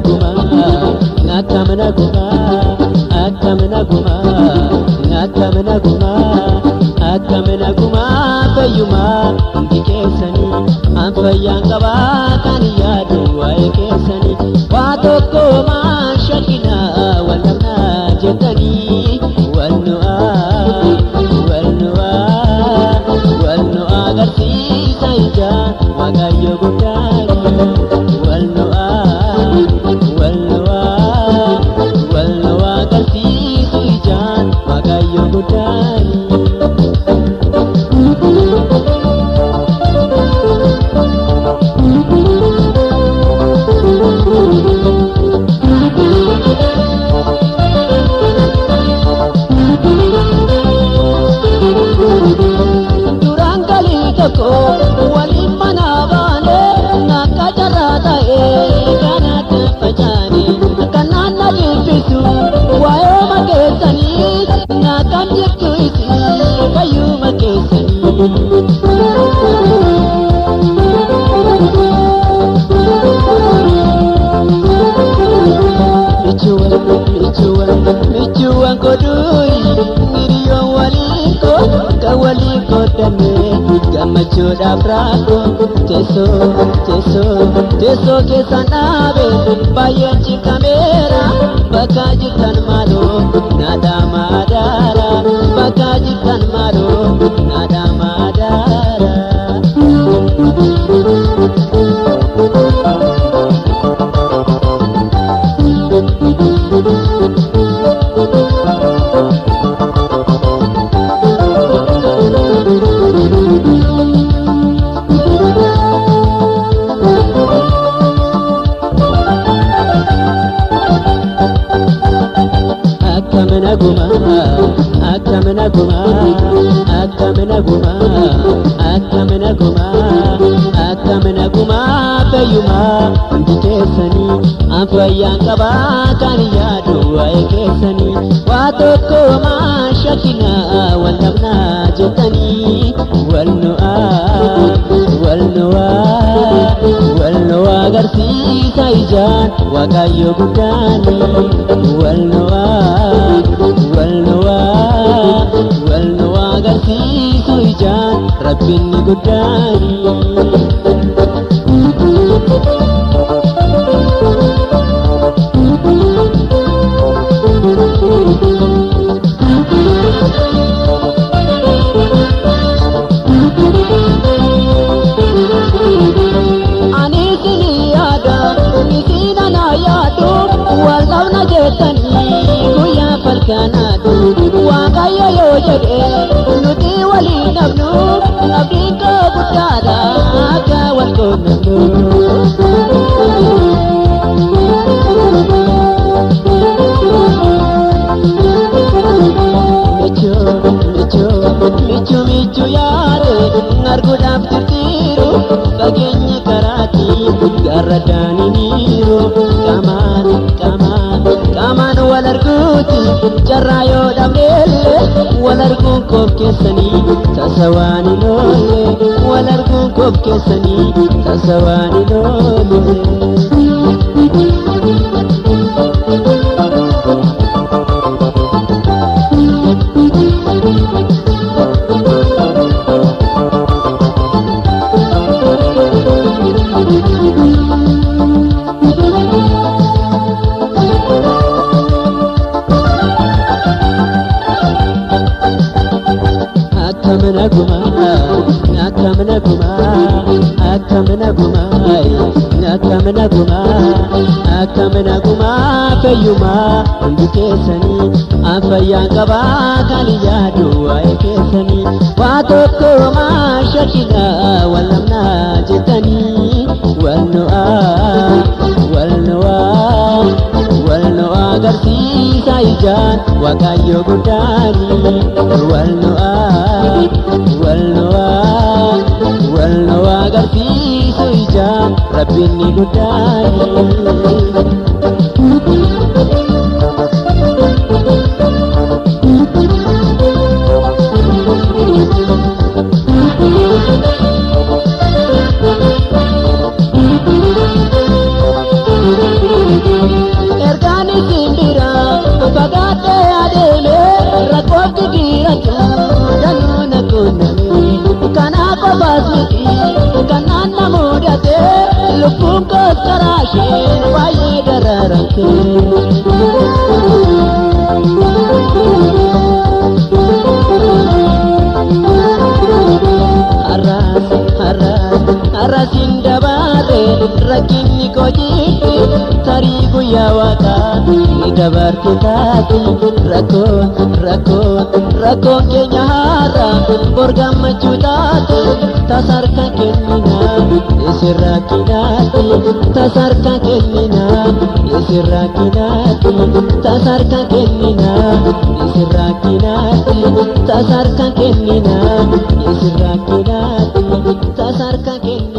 guma, nakamana guma, akamana guma, nakamana guma, akamana guma, fayyuma dikesani, anfayyan qaba kan yaadu waa'ee keessani, waa tokko maashakina walnamna jettani, walnu agarsiisa ija Waaqayyo guddaani, walnu agarsiisu ijaan Waaqayyo guddaani. Waliin mana baane nakka jarraa ta'ee kanatti facaane kanaan na jilbisu waayuma keessanii nakkan jirtu isi fayyuma keessanii. Michuuwwan godhuyi hiriyoon waliin koo kan waliin godhanne gammachuudhaaf rakkoo teessoo keessan dhaabe baay'een cikameera bakka jirtan maaloo naadhaa maadaara bakka jirtan maaloo naadhaa maadaara. Akkamana guma fayyuma hundi keessanii anfayyaan qaba kan yaadu waa'ee keessanii, waa tokko maashakina walnamna jettanii, walnu agarsiisa ijaan Waaqayyo guddaani, walnu agarsiisu ijaan Rabbiin guddaani. Ani sini yaada isiina na yaadu wal'aana jettanii guyyaa falkanaatu Waaqayyo yoo jedhe nuti waliin dhabnu abdiin koo guddaadha akka wal quunnamnu. Michu yaade arguudhaaf dirtiiru fageenya karaatii garradaaniniiru qaamaan wal arguuti carraa yoo dhabneelle wal arguun koof keessanii tasawaan hin oolle wal arguun koof keessanii tasawaan hin oolle. Akkamana guma fayyuma hundi keessanii anfayyaan qaba kan yaadu waa'ee keessanii, waa tokko maashakina walnamna jettanii, walnu agarsiisa ijaan Waaqayyo guddaani, walnu agarsiisu ijaan Rabbiin guddaani. lubbuun koos karaa isheen baay'ee dararamte. Arrasin dabarre rakkinni kojiitti tarii guyyaa waaqaa ni dabarte taati. Rakkoon keenya haara bor gammachuu taate tasarka kennina isin rakkinaatti. Tasarka kennina isin rakkinaatti. Tasarka kennina isin rakkinaatti. Tasarka kennina isin rakkinaatti. Tasarka kennina.